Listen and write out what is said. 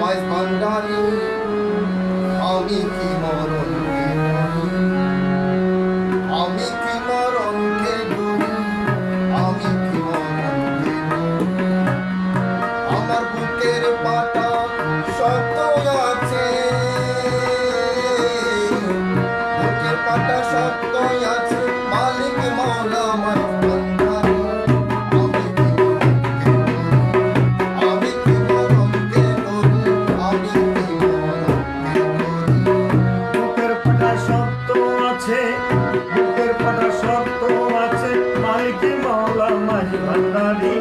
মাঝ ভান্ডারি আমি কি মরণকে ডরি, আমি কি মরণকে ডরি, আমি কি মরণকে ডরি। আমার বুকের পাটা শক্ত আছে, বুকের পাটা শক্ত আছে, মালিক মওলা আমার ভান্ডারি। আমি কি মরণকে ডরি, আমি কি মরণকে ডরি। বুকের পাটা শক্ত আছে, বুকের পাটা শক্ত আছে, মালিক মওলা মাঝ ভান্ডারি।